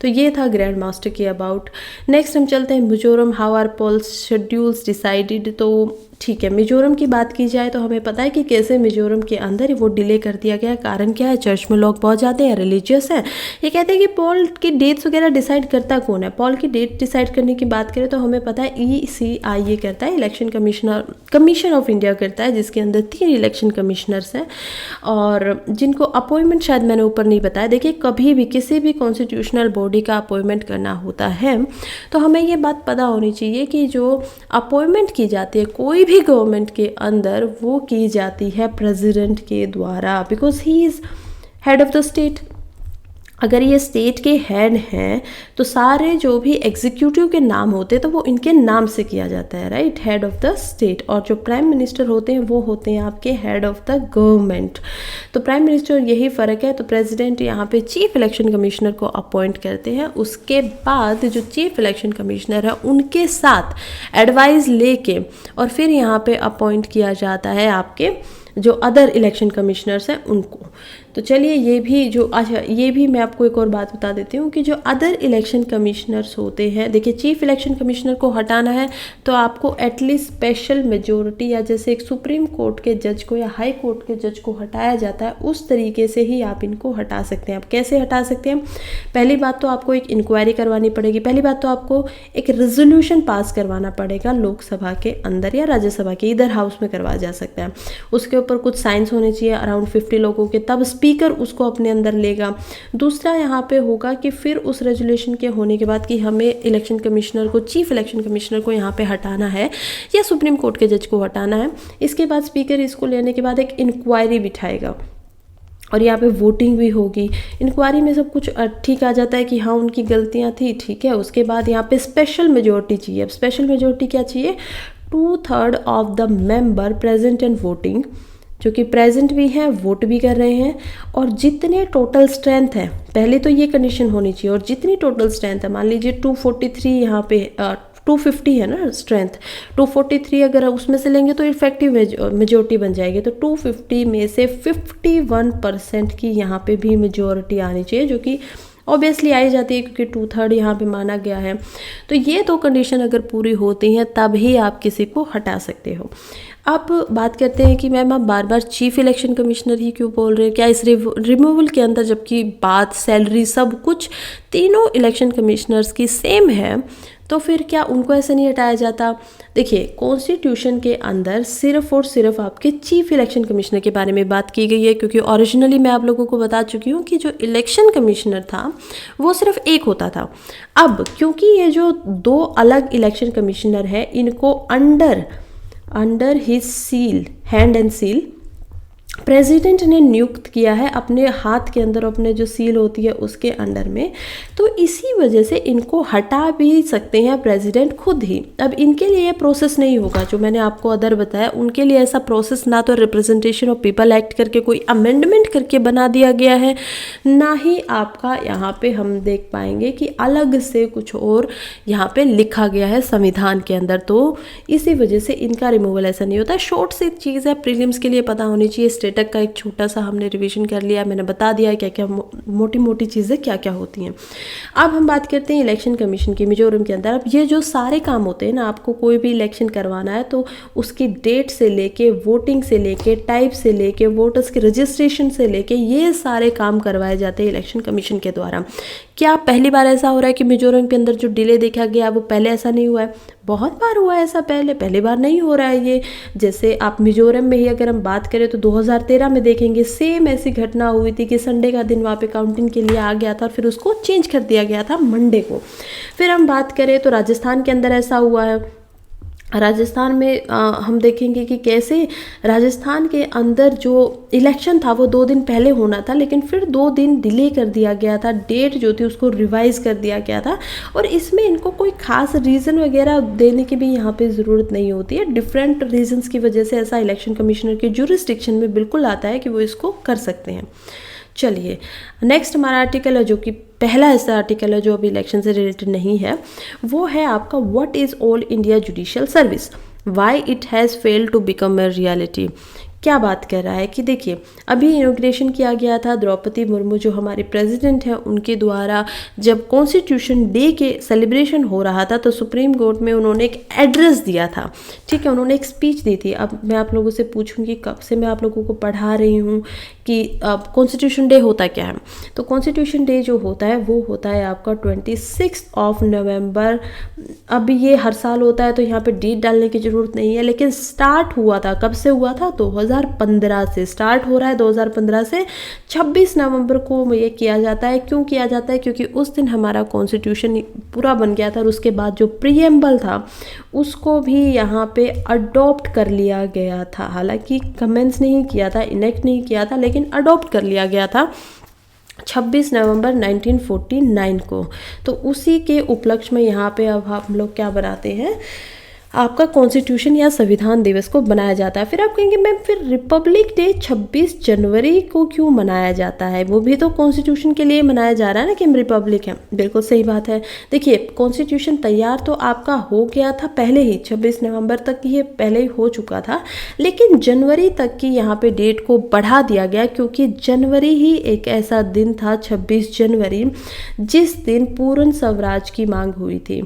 तो ये था ग्रैंड मास्टर के अबाउट। नेक्स्ट हम चलते हैं Mizoram, how are polls schedules decided. तो ठीक है, मिजोरम की बात की जाए तो हमें पता है कि कैसे मिजोरम के अंदर वो डिले कर दिया गया। कारण क्या है? चर्च में लोग बहुत जाते हैं, रिलीजियस है। ये कहते हैं कि पोल की डेट्स वगैरह डिसाइड करता कौन है। पोल की डेट डिसाइड करने की बात करें तो हमें पता है ECI ये करता है, इलेक्शन कमीशन ऑफ इंडिया करता है, जिसके अंदर 3 इलेक्शन कमिश्नर्स हैं और जिनको अपॉइंटमेंट शायद मैंने ऊपर नहीं बताया। देखिए, कभी भी किसी भी कॉन्स्टिट्यूशनल बॉडी का अपॉइंटमेंट करना होता है तो हमें ये बात पता होनी चाहिए कि जो अपॉइंटमेंट की जाती है कोई भी गवर्नमेंट के अंदर, वो की जाती है प्रेसिडेंट के द्वारा, because he is head of the state. अगर ये स्टेट के हेड हैं तो सारे जो भी एग्जीक्यूटिव के नाम होते हैं तो वो इनके नाम से किया जाता है, right, head of the state. और जो प्राइम मिनिस्टर होते हैं वो होते हैं आपके हेड ऑफ द गवर्नमेंट। तो प्राइम मिनिस्टर, यही फ़र्क है। तो प्रेसिडेंट यहाँ पे चीफ इलेक्शन कमिश्नर को अपॉइंट करते हैं, उसके बाद जो चीफ इलेक्शन कमिश्नर है उनके साथ एडवाइस लेके और फिर यहाँ पे अपॉइंट किया जाता है आपके जो अदर इलेक्शन कमिश्नर्स हैं उनको। तो चलिए, ये भी जो, अच्छा, ये भी मैं आपको एक और बात बता देती हूँ कि जो अदर इलेक्शन कमिश्नर्स होते हैं, देखिए, चीफ इलेक्शन कमिश्नर को हटाना है तो आपको एटलीस्ट स्पेशल मेजोरिटी, या जैसे एक सुप्रीम कोर्ट के जज को या हाई कोर्ट के जज को हटाया जाता है उस तरीके से ही आप इनको हटा सकते हैं। आप कैसे हटा सकते हैं? पहली बात तो आपको एक इंक्वायरी करवानी पड़ेगी। पहली बात तो आपको एक रेजोल्यूशन पास करवाना पड़ेगा लोकसभा के अंदर या राज्यसभा के, इधर हाउस में करवाया जा सकता है। उसके ऊपर कुछ साइंस होने चाहिए अराउंड 50 लोगों के, तब स्पीकर उसको अपने अंदर लेगा। दूसरा यहाँ पे होगा कि फिर उस रेजोल्यूशन के होने के बाद कि हमें इलेक्शन कमिश्नर को, चीफ इलेक्शन कमिश्नर को यहाँ पे हटाना है या सुप्रीम कोर्ट के जज को हटाना है, इसके बाद स्पीकर इसको लेने के बाद एक इंक्वायरी बिठाएगा और यहाँ पे वोटिंग भी होगी। इंक्वायरी में सब कुछ ठीक आ जाता है कि हाँ उनकी गलतियाँ थी, ठीक है। उसके बाद यहाँ पे स्पेशल मेजोरिटी चाहिए। अब स्पेशल मेजोरिटी क्या चाहिए? 2/3 of the member present and voting, जो कि प्रेजेंट भी हैं, वोट भी कर रहे हैं, और जितने टोटल स्ट्रेंथ है, पहले तो ये कंडीशन होनी चाहिए, और जितनी टोटल स्ट्रेंथ है, मान लीजिए 243 यहाँ पे 250 है ना स्ट्रेंथ, 243 अगर उसमें से लेंगे तो इफेक्टिव मेजोरिटी बन जाएगी। तो 250 में से 51% की यहाँ पे भी मेजोरिटी आनी चाहिए, जो कि ऑब्वियसली आई जाती है क्योंकि 2/3 यहाँ पे माना गया है। तो ये दो कंडीशन अगर पूरी होती हैं तब ही आप किसी को हटा सकते हो। अब बात करते हैं कि मैम आप बार बार चीफ इलेक्शन कमिश्नर ही क्यों बोल रहे हैं? क्या इस रिमूवल के अंदर, जबकि बात सैलरी सब कुछ तीनों इलेक्शन कमिश्नर्स की सेम है, तो फिर क्या उनको ऐसे नहीं हटाया जाता? देखिए, कॉन्स्टिट्यूशन के अंदर सिर्फ और सिर्फ आपके चीफ इलेक्शन कमिश्नर के बारे में बात की गई है, क्योंकि ओरिजिनली मैं आप लोगों को बता चुकी हूँ कि जो इलेक्शन कमिश्नर था वो सिर्फ एक होता था। अब क्योंकि ये जो 2 अलग इलेक्शन कमिश्नर हैं, इनको under his seal, hand and seal, president ने नियुक्त किया है अपने हाथ के अंदर, अपने जो सील होती है उसके अंडर में, तो इसी वजह से इनको हटा भी सकते हैं प्रेसिडेंट खुद ही। अब इनके लिए ये प्रोसेस नहीं होगा जो मैंने आपको अदर बताया, उनके लिए ऐसा प्रोसेस ना तो रिप्रेजेंटेशन ऑफ पीपल एक्ट करके कोई अमेंडमेंट करके बना दिया गया है, ना ही आपका यहाँ पे हम देख पाएंगे कि अलग से कुछ और यहाँ पे लिखा गया है संविधान के अंदर। तो इसी वजह से इनका रिमूवल ऐसा नहीं होता। शॉर्ट सी चीज़ है, प्रीलिम्स के लिए पता होनी चाहिए। स्टेटक का एक छोटा सा हमने रिवीजन कर लिया, मैंने बता दिया क्या क्या मोटी मोटी चीज़ें क्या क्या होती हैं। अब हम बात करते हैं इलेक्शन कमीशन की मिजोरम के अंदर। अब ये जो सारे काम होते हैं ना, आपको कोई भी इलेक्शन करवाना है तो उसकी डेट से लेके, वोटिंग से लेके, टाइप से लेके, वोटर्स के रजिस्ट्रेशन से लेके, ये सारे काम करवाए जाते हैं इलेक्शन कमीशन के द्वारा। क्या पहली बार ऐसा हो रहा है कि मिजोरम के अंदर जो डिले देखा गया वो पहले ऐसा नहीं हुआ है? बहुत बार हुआ है ऐसा, पहली बार नहीं हो रहा है ये। जैसे आप मिजोरम में ही अगर हम बात करें तो 2013 में देखेंगे सेम ऐसी घटना हुई थी कि संडे का दिन वहाँ पे काउंटिंग के लिए आ गया था, फिर उसको चेंज कर दिया गया था मंडे को। फिर हम बात करें तो राजस्थान के अंदर ऐसा हुआ है। राजस्थान में हम देखेंगे कि कैसे राजस्थान के अंदर जो इलेक्शन था वो 2 दिन पहले होना था, लेकिन फिर 2 दिन डिले कर दिया गया था, डेट जो थी उसको रिवाइज कर दिया गया था। और इसमें इनको कोई खास रीज़न वगैरह देने की भी यहाँ पे ज़रूरत नहीं होती है। डिफरेंट रीजंस की वजह से ऐसा इलेक्शन कमिश्नर के जुरिस्डिक्शन में बिल्कुल आता है कि वो इसको कर सकते हैं। चलिए, नेक्स्ट हमारा आर्टिकल है, जो कि पहला ऐसा आर्टिकल है जो अभी इलेक्शन से रिलेटेड नहीं है, वो है आपका what is all India judicial service, why it has failed to become a reality. क्या बात कर रहा है कि देखिए अभी इनॉग्रेशन किया गया था द्रौपदी मुर्मू जो हमारे प्रेसिडेंट हैं उनके द्वारा, जब कॉन्स्टिट्यूशन डे के सेलिब्रेशन हो रहा था तो सुप्रीम कोर्ट में उन्होंने एक एड्रेस दिया था, ठीक है, उन्होंने एक स्पीच दी थी। अब मैं आप लोगों से पूछूंगी, कब से मैं आप लोगों को पढ़ा रही हूँ कि कॉन्स्टिट्यूशन डे होता क्या है। तो कॉन्स्टिट्यूशन डे जो होता है वो होता है आपका 26 नवंबर। अब ये हर साल होता है तो यहाँ पे डेट डालने की ज़रूरत नहीं है, लेकिन स्टार्ट हुआ था, कब से हुआ था, 2015 से स्टार्ट हो रहा है। 2015 से 26 नवंबर को ये किया जाता है। क्यों किया जाता है? क्योंकि उस दिन हमारा कॉन्स्टिट्यूशन पूरा बन गया था और उसके बाद जो प्रीएम्बल था उसको भी यहाँ पे अडॉप्ट कर लिया गया था। हालांकि कमेंट्स नहीं किया था, इनेक्ट नहीं किया था, लेकिन अडॉप्ट कर लिया गया था 26 नवंबर 1949 को। तो उसी के उपलक्ष्य में यहाँ पे अब हम लोग क्या बनाते हैं, आपका कॉन्स्टिट्यूशन या संविधान दिवस को बनाया जाता है। फिर आप कहेंगे मैम फिर रिपब्लिक डे 26 जनवरी को क्यों मनाया जाता है? वो भी तो कॉन्स्टिट्यूशन के लिए मनाया जा रहा है ना कि हम रिपब्लिक हैं। बिल्कुल सही बात है। देखिए कॉन्स्टिट्यूशन तैयार तो आपका हो गया था पहले ही, 26 नवंबर तक ये पहले ही हो चुका था, लेकिन जनवरी तक की यहाँ पे डेट को बढ़ा दिया गया क्योंकि जनवरी ही एक ऐसा दिन था, 26 जनवरी, जिस दिन पूर्ण स्वराज की मांग हुई थी,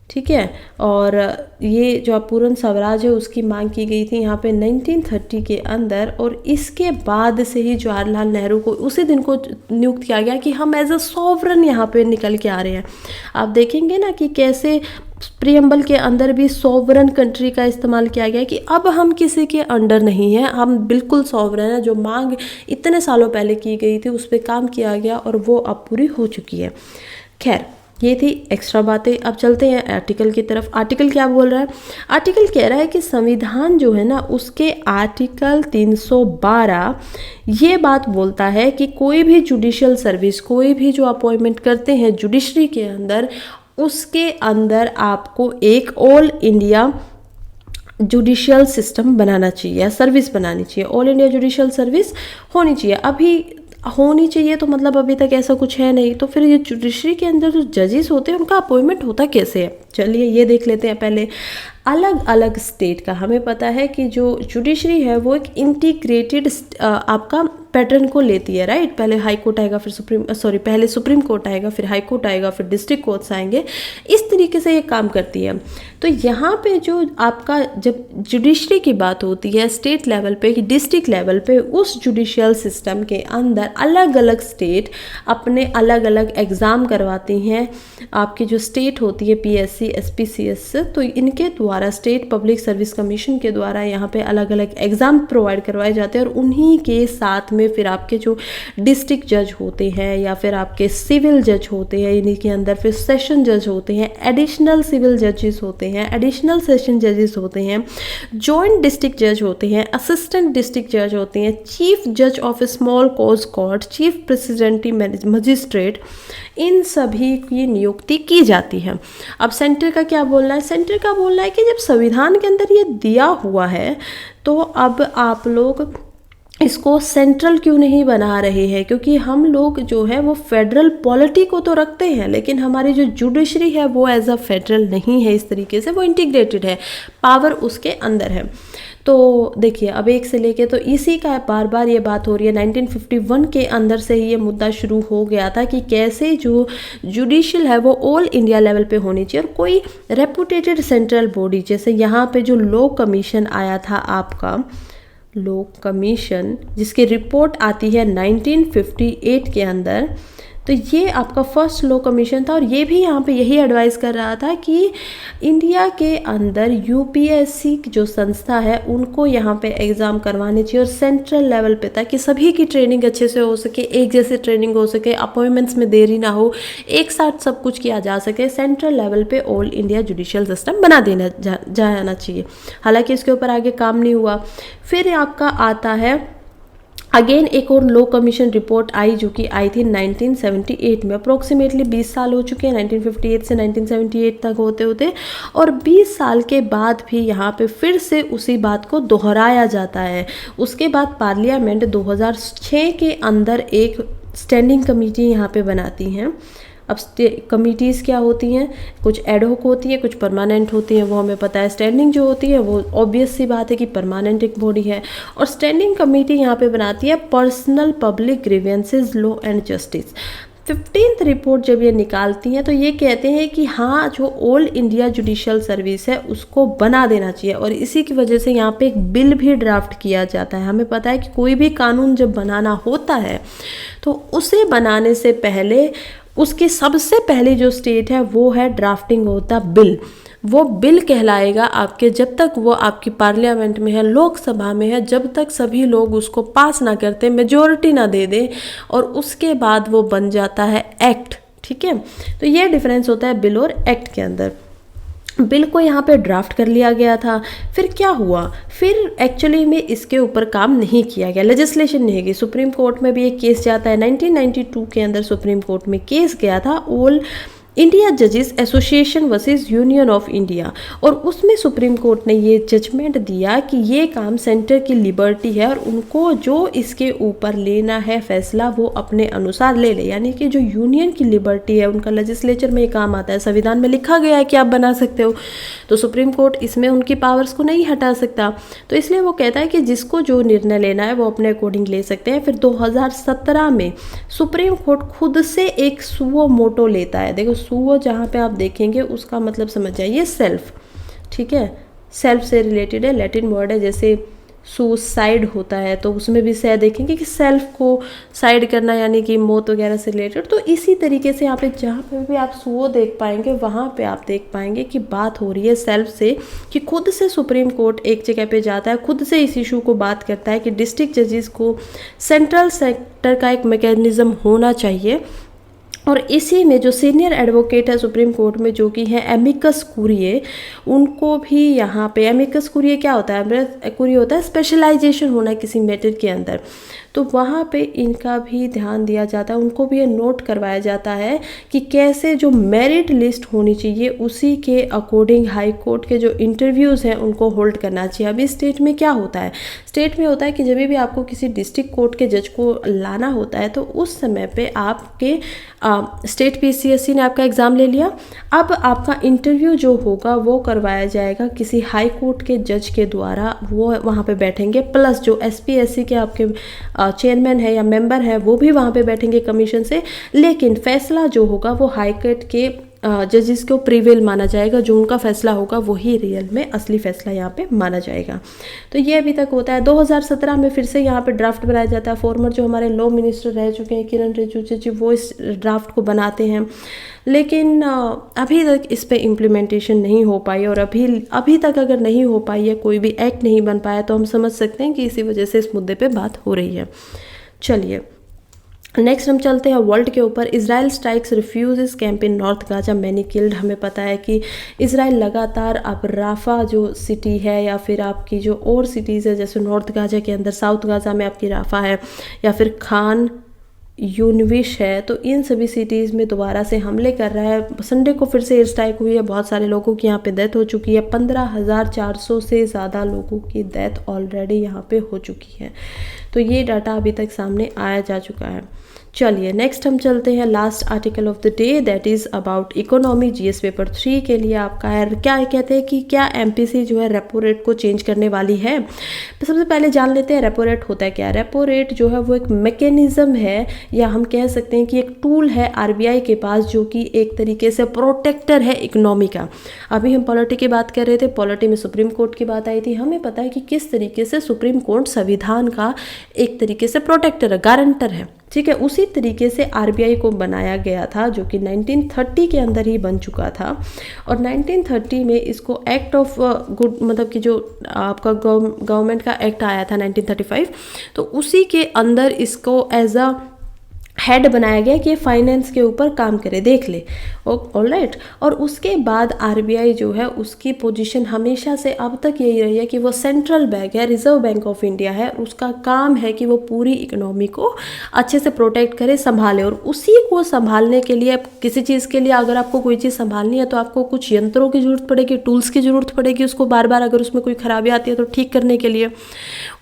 ठीक है। और ये जो पूर्ण स्वराज है उसकी मांग की गई थी यहाँ पे 1930 के अंदर, और इसके बाद से ही जवाहरलाल नेहरू को उसी दिन को नियुक्त किया गया कि हम एज अ सॉवरन यहाँ पे निकल के आ रहे हैं। आप देखेंगे ना कि कैसे प्रीएम्बल के अंदर भी सॉवरन कंट्री का इस्तेमाल किया गया कि अब हम किसी के अंडर नहीं हैं, हम बिल्कुल सॉवरन हैं। जो मांग इतने सालों पहले की गई थी उस पर काम किया गया और वो अब पूरी हो चुकी है। खैर ये थी एक्स्ट्रा बातें। अब चलते हैं आर्टिकल की तरफ। आर्टिकल क्या बोल रहा है? आर्टिकल कह रहा है कि संविधान जो है ना उसके आर्टिकल 312 ये बात बोलता है कि कोई भी जुडिशियल सर्विस, कोई भी जो अपॉइंटमेंट करते हैं जुडिशरी के अंदर, उसके अंदर आपको एक ऑल इंडिया जुडिशियल सिस्टम बनाना चाहिए, सर्विस बनानी चाहिए, ऑल इंडिया जुडिशियल सर्विस होनी चाहिए। अभी होनी चाहिए तो मतलब अभी तक ऐसा कुछ है नहीं, तो फिर ये जुडिशरी के अंदर जो जजेस होते हैं उनका अपॉइंटमेंट होता कैसे है? चलिए ये देख लेते हैं पहले। अलग अलग स्टेट का हमें पता है कि जो जुडिशरी है वो एक इंटीग्रेटेड आपका पैटर्न को लेती है, राइट। पहले हाई कोर्ट आएगा, फिर पहले सुप्रीम कोर्ट आएगा, फिर हाई कोर्ट आएगा, फिर डिस्ट्रिक्ट कोर्ट्स आएंगे। इस तरीके से ये काम करती है। तो यहाँ पे जो आपका जब जुडिशरी की बात होती है स्टेट लेवल पे कि डिस्ट्रिक्ट लेवल पे, उस जुडिशियल सिस्टम के अंदर अलग अलग स्टेट अपने अलग अलग एग्ज़ाम करवाती हैं। आपकी जो स्टेट होती है PSC SPCS, तो इनके द्वारा स्टेट पब्लिक सर्विस कमीशन के द्वारा यहाँ पे अलग अलग एग्ज़ाम प्रोवाइड करवाए जाते हैं, और उन्हीं के साथ में फिर आपके जो डिस्ट्रिक्ट जज होते हैं या फिर आपके सिविल जज होते हैं, इन्हीं के अंदर फिर सेशन जज होते हैं, एडिशनल सिविल जजेस होते हैं, एडिशनल सेशन जजेस होते हैं, जॉइंट डिस्ट्रिक्ट जज होते हैं, असिस्टेंट डिस्ट्रिक्ट जज होते हैं, चीफ जज of small cause court, chief presidency magistrate, इन सभी की नियुक्ति की जाती है। अब सेंटर का क्या बोलना है? सेंटर का बोलना है कि जब संविधान के अंदर ये दिया हुआ है तो अब आप लोग इसको सेंट्रल क्यों नहीं बना रहे हैं? क्योंकि हम लोग जो है वो फेडरल पॉलिटी को तो रखते हैं, लेकिन हमारी जो जुडिशरी है वो एज अ फेडरल नहीं है, इस तरीके से वो इंटीग्रेटेड है, पावर उसके अंदर है। तो देखिए अब एक से लेके तो इसी का बार बार ये बात हो रही है। 1951 के अंदर से ही ये मुद्दा शुरू हो गया था कि कैसे जो जुडिशियल है वो ऑल इंडिया लेवल पे होनी चाहिए, और कोई रेपुटेटेड सेंट्रल बॉडी, जैसे यहाँ पे जो लॉ कमीशन आया था आपका, लॉ कमीशन जिसकी रिपोर्ट आती है 1958 के अंदर, तो ये आपका फर्स्ट लॉ कमीशन था। और ये भी यहाँ पे यही एडवाइस कर रहा था कि इंडिया के अंदर UPSC जो संस्था है उनको यहाँ पे एग्ज़ाम करवाने चाहिए, और सेंट्रल लेवल पे, ताकि सभी की ट्रेनिंग अच्छे से हो सके, एक जैसे ट्रेनिंग हो सके, अपॉइंटमेंट्स में देरी ना हो, एक साथ सब कुछ किया जा सके। सेंट्रल लेवल पे ऑल इंडिया जुडिशियल सिस्टम बना देना जाना चाहिए। हालांकि इसके ऊपर आगे काम नहीं हुआ। फिर आपका आता है अगेन एक और लॉ कमीशन रिपोर्ट आई, जो कि आई थी 1978 में। अप्रोक्सीमेटली 20 साल हो चुके हैं, 1958 से 1978 तक होते होते, और 20 साल के बाद भी यहाँ पे फिर से उसी बात को दोहराया जाता है। उसके बाद पार्लियामेंट 2006 के अंदर एक स्टैंडिंग कमेटी यहाँ पे बनाती हैं, अब कमिटीज़ क्या होती हैं, कुछ एडहॉक होती है, कुछ परमानेंट होती हैं, वो हमें पता है। स्टैंडिंग जो होती है वो ऑब्वियस सी बात है कि परमानेंट एक बॉडी है। और स्टैंडिंग कमेटी यहाँ पे बनाती है personnel public grievances law and justice. 15th report जब ये निकालती हैं तो ये कहते हैं कि हाँ, जो ऑल इंडिया जुडिशियल सर्विस है उसको बना देना चाहिए, और इसी की वजह से यहाँ पे एक बिल भी ड्राफ्ट किया जाता है। हमें पता है कि कोई भी कानून जब बनाना होता है तो उसे बनाने से पहले उसकी सबसे पहली जो स्टेट है वो है ड्राफ्टिंग होता बिल। वो बिल कहलाएगा आपके, जब तक वो आपकी पार्लियामेंट में है, लोकसभा में है, जब तक सभी लोग उसको पास ना करते, मेजॉरिटी ना दे दें, और उसके बाद वो बन जाता है एक्ट। ठीक है, तो ये डिफरेंस होता है बिल और एक्ट के अंदर। बिल को यहाँ पे ड्राफ्ट कर लिया गया था, फिर क्या हुआ, फिर एक्चुअली में इसके ऊपर काम नहीं किया गया, लेजिस्लेशन नहीं की। सुप्रीम कोर्ट में भी एक केस जाता है, 1992 के अंदर सुप्रीम कोर्ट में केस गया था, ऑल इंडिया जजेस association versus union of India, और उसमें सुप्रीम कोर्ट ने ये जजमेंट दिया कि ये काम सेंटर की लिबर्टी है और उनको जो इसके ऊपर लेना है फैसला वो अपने अनुसार ले ले। यानी कि जो यूनियन की लिबर्टी है उनका लेजिस्लेचर में ये काम आता है, संविधान में लिखा गया है कि आप बना सकते हो, तो सुप्रीम कोर्ट इसमें उनकी पावर्स को नहीं हटा सकता। तो इसलिए वो कहता है कि जिसको जो निर्णय लेना है वो अपने अकॉर्डिंग ले सकते हैं। फिर 2017 में सुप्रीम कोर्ट खुद से एक सुओ मोटो लेता है। देखो सुओ जहाँ पे आप देखेंगे उसका मतलब समझ जाइए सेल्फ। ठीक है, सेल्फ से रिलेटेड है, लैटिन वर्ड है। जैसे सुसाइड होता है तो उसमें भी से देखेंगे कि सेल्फ को साइड करना यानी कि मौत वगैरह से रिलेटेड। तो इसी तरीके से यहाँ पे जहाँ पे भी आप सुओ देख पाएंगे वहाँ पे आप देख पाएंगे कि बात हो रही है सेल्फ से, कि खुद से सुप्रीम कोर्ट एक जगह पे जाता है, खुद से इस इशू को बात करता है कि डिस्ट्रिक्ट जजेस को सेंट्रल सेक्टर का एक मैकेनिज्म होना चाहिए। और इसी में जो सीनियर एडवोकेट है सुप्रीम कोर्ट में जो कि है एमिकस कुरिये, उनको भी यहाँ पे, एमिकस कुरिये क्या होता है, कुरिये होता है स्पेशलाइजेशन होना किसी मैटर के अंदर, तो वहाँ पे इनका भी ध्यान दिया जाता है, उनको भी ये नोट करवाया जाता है कि कैसे जो मेरिट लिस्ट होनी चाहिए उसी के अकॉर्डिंग हाई कोर्ट के जो इंटरव्यूज़ हैं उनको होल्ड करना चाहिए। अभी स्टेट में क्या होता है, स्टेट में होता है कि जब भी आपको किसी डिस्ट्रिक्ट कोर्ट के जज को लाना होता है तो उस समय पे आपके स्टेट PCSC ने आपका एग्ज़ाम ले लिया, अब आपका इंटरव्यू जो होगा वो करवाया जाएगा किसी हाई कोर्ट के जज के द्वारा, वो वहाँ पे बैठेंगे, प्लस जो SPSC के आपके चेयरमैन है या मेंबर है वो भी वहाँ पे बैठेंगे कमीशन से, लेकिन फैसला जो होगा वो हाई कोर्ट के जजेस को प्रिवेल माना जाएगा, जो उनका फैसला होगा वही रियल में असली फैसला यहाँ पे माना जाएगा। तो ये अभी तक होता है। 2017 में फिर से यहाँ पे ड्राफ्ट बनाया जाता है। फॉर्मर जो हमारे लॉ मिनिस्टर रह चुके हैं किरण रिजिजू जी, वो इस ड्राफ्ट को बनाते हैं, लेकिन अभी तक इस पर इम्प्लीमेंटेशन नहीं हो पाई, और अभी तक अगर नहीं हो पाई है, कोई भी एक्ट नहीं बन पाया, तो हम समझ सकते हैं कि इसी वजह से इस मुद्दे पे बात हो रही है। चलिए नेक्स्ट हम चलते हैं वर्ल्ड के ऊपर। Israel strikes refuses camp in north Gaza many killed. हमें पता है कि इजराइल लगातार अब राफा जो सिटी है या फिर आपकी जो और सिटीज़ है जैसे नॉर्थ गाजा के अंदर, साउथ गाजा में आपकी राफा है या फिर खान यूनिश है, तो इन सभी सिटीज़ में दोबारा से हमले कर रहा है। संडे को फिर से एयर स्ट्राइक हुई है, बहुत सारे लोगों की यहाँ पे डेथ हो चुकी है। 15,400 से ज़्यादा लोगों की डेथ ऑलरेडी यहाँ पे हो चुकी है। तो ये डाटा अभी तक सामने आया जा चुका है। चलिए नेक्स्ट हम चलते हैं last article of the day, that is about economy. GS paper 3 के लिए आपका है, क्या कहते हैं कि क्या MPC जो है रेपो रेट को चेंज करने वाली है। तो सबसे पहले जान लेते हैं रेपो रेट होता है क्या। रेपो रेट जो है वो एक मैकेनिज्म है, या हम कह सकते हैं कि एक टूल है RBI के पास, जो कि एक तरीके से प्रोटेक्टर है इकोनॉमी का। अभी हम पॉलिटी की बात कर रहे थे, पॉलिटी में सुप्रीम कोर्ट की बात आई थी। हमें पता है कि किस तरीके से सुप्रीम कोर्ट संविधान का एक तरीके से प्रोटेक्टर है, गारंटर है। ठीक है, उसी तरीके से RBI को बनाया गया था, जो कि 1930 के अंदर ही बन चुका था। और 1930 में इसको एक्ट ऑफ गुड, मतलब कि जो आपका गवर्नमेंट का एक्ट आया था 1935, तो उसी के अंदर इसको एज अ हेड बनाया गया कि फाइनेंस के ऊपर काम करे, देख ले। ऑलराइट। और उसके बाद RBI जो है उसकी पोजीशन हमेशा से अब तक यही रही है कि वो सेंट्रल बैंक है, रिजर्व बैंक ऑफ इंडिया है। उसका काम है कि वो पूरी इकोनॉमी को अच्छे से प्रोटेक्ट करे, संभाले। और उसी को संभालने के लिए, किसी चीज़ के लिए अगर आपको कोई चीज़ संभालनी है तो आपको कुछ यंत्रों की ज़रूरत पड़ेगी, टूल्स की ज़रूरत पड़ेगी, उसको बार बार अगर उसमें कोई खराबी आती है तो ठीक करने के लिए।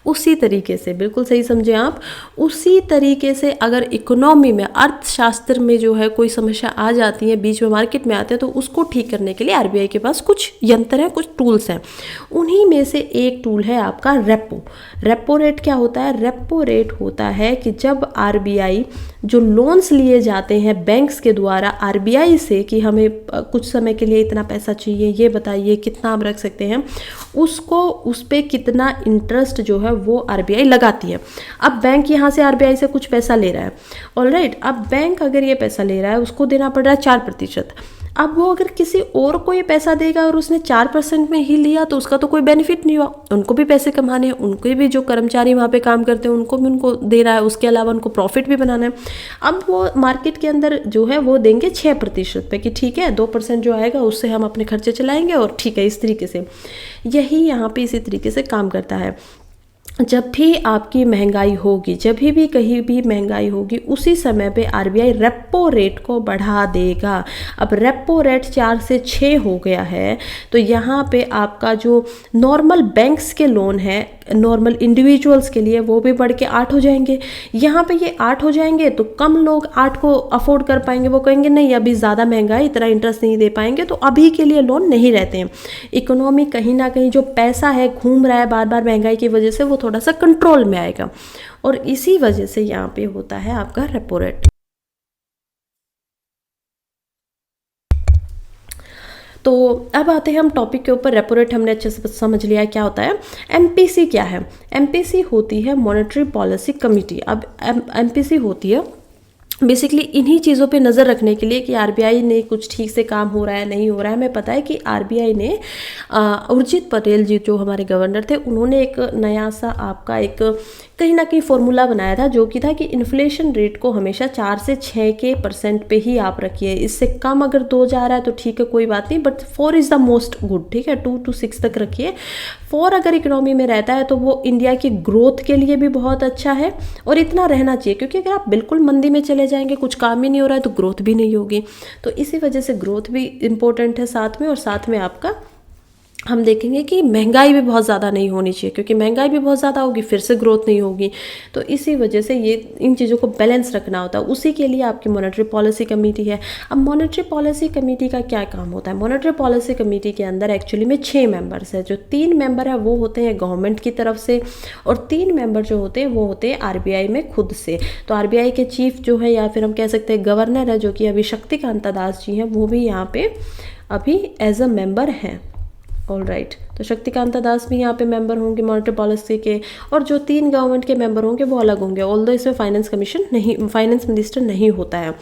उसी तरीके से, बिल्कुल सही समझे आप, उसी तरीके से अगर इकोनॉमी में, अर्थशास्त्र में जो है कोई समस्या आ जाती है, बीच में मार्केट में आते हैं, तो उसको ठीक करने के लिए आरबीआई के पास कुछ यंत्र हैं, कुछ टूल्स हैं। उन्हीं में से एक टूल है आपका रेपो। रेपो रेट क्या होता है? रेपो रेट होता है कि जब आरबीआई जो लोन्स लिए जाते हैं बैंक्स के द्वारा आरबीआई से कि हमें कुछ समय के लिए इतना पैसा चाहिए, ये बताइए कितना हम रख सकते हैं, उसको उस पर कितना इंटरेस्ट जो है वो आरबीआई लगाती है। अब बैंक यहाँ से आरबीआई से कुछ पैसा ले रहा है, ऑलराइट, अब बैंक अगर ये पैसा ले रहा है उसको देना पड़ रहा है 4%। अब वो अगर किसी और को ये पैसा देगा और उसने 4% में ही लिया तो उसका तो कोई बेनिफिट नहीं हुआ। उनको भी पैसे कमाने हैं, उनके भी जो कर्मचारी वहाँ पे काम करते हैं उनको भी उनको देना है, उसके अलावा उनको प्रॉफिट भी बनाना है। अब वो मार्केट के अंदर जो है वो देंगे 6% पे कि ठीक है 2% जो आएगा उससे हम अपने खर्चे चलाएंगे और ठीक है, इस तरीके से यही यहाँ पे इसी तरीके से काम करता है। जब भी आपकी महंगाई होगी, जब भी कहीं भी महंगाई होगी, उसी समय पे आरबीआई रेपो रेट को बढ़ा देगा। अब रेपो रेट 4 से 6 हो गया है, तो यहाँ पे आपका जो नॉर्मल बैंक्स के लोन है, नॉर्मल इंडिविजुअल्स के लिए, वो भी बढ़ के 8 हो जाएंगे। यहाँ पे ये 8 हो जाएंगे तो कम लोग 8 को अफोर्ड कर पाएंगे, वो कहेंगे नहीं अभी ज़्यादा महंगा है, इतना इंटरेस्ट नहीं दे पाएंगे, तो अभी के लिए लोन नहीं रहते हैं। इकोनॉमी कहीं ना कहीं जो पैसा है घूम रहा है बार बार महंगाई की वजह से, वो थोड़ा सा कंट्रोल में आएगा, और इसी वजह से यहाँ पे होता है आपका रेपो रेट। तो अब आते हैं हम टॉपिक के ऊपर। रेपो रेट हमने अच्छे से समझ लिया है क्या होता है। एमपीसी क्या है? एमपीसी होती है मॉनेटरी पॉलिसी कमिटी। अब एमपीसी होती है बेसिकली इन्हीं चीज़ों पे नज़र रखने के लिए कि आरबीआई ने कुछ ठीक से काम हो रहा है नहीं हो रहा है। हमें पता है कि आरबीआई ने उर्जित पटेल जी जो हमारे गवर्नर थे, उन्होंने एक नया सा आपका एक कहीं ना कहीं फॉर्मूला बनाया था, जो कि था कि इन्फ्लेशन रेट को हमेशा 4 से 6% पे ही आप रखिए। इससे कम अगर 2 जा रहा है तो ठीक है कोई बात नहीं, but 4 is the most good, ठीक है, 2 to 6 तक रखिए। 4 अगर इकोनॉमी में रहता है तो वो इंडिया की ग्रोथ के लिए भी बहुत अच्छा है, और इतना रहना चाहिए, क्योंकि अगर आप बिल्कुल मंदी में चले जाएंगे, कुछ काम ही नहीं हो रहा है, तो ग्रोथ भी नहीं होगी। तो इसी वजह से ग्रोथ भी इम्पोर्टेंट है साथ में, और साथ में आपका हम देखेंगे कि महंगाई भी बहुत ज़्यादा नहीं होनी चाहिए, क्योंकि महंगाई भी बहुत ज़्यादा होगी फिर से ग्रोथ नहीं होगी। तो इसी वजह से ये इन चीज़ों को बैलेंस रखना होता है, उसी के लिए आपकी मॉनेटरी पॉलिसी कमेटी है। अब मॉनेटरी पॉलिसी कमेटी का क्या काम होता है? मॉनेटरी पॉलिसी कमेटी के अंदर एक्चुअली में 6 मेंबर्स है। जो 3 मेंबर है वो होते हैं गवर्नमेंट की तरफ से, और 3 मेंबर जो होते हैं वो होते हैं आरबीआई में खुद से। तो आरबीआई के चीफ जो है, या फिर हम कह सकते हैं गवर्नर है, जो कि अभी शक्तिकांता दास जी हैं, वो भी यहाँ पे अभी एज अ मेंबर हैं। ऑलराइट, तो शक्तिकांता दास भी यहाँ पे मेंबर होंगे मॉनेटरी पॉलिसी के, और जो 3 गवर्नमेंट के मेंबर होंगे वो अलग होंगे, ऑल्दो इसमें फाइनेंस कमीशन नहीं, फाइनेंस मिनिस्टर नहीं होता है।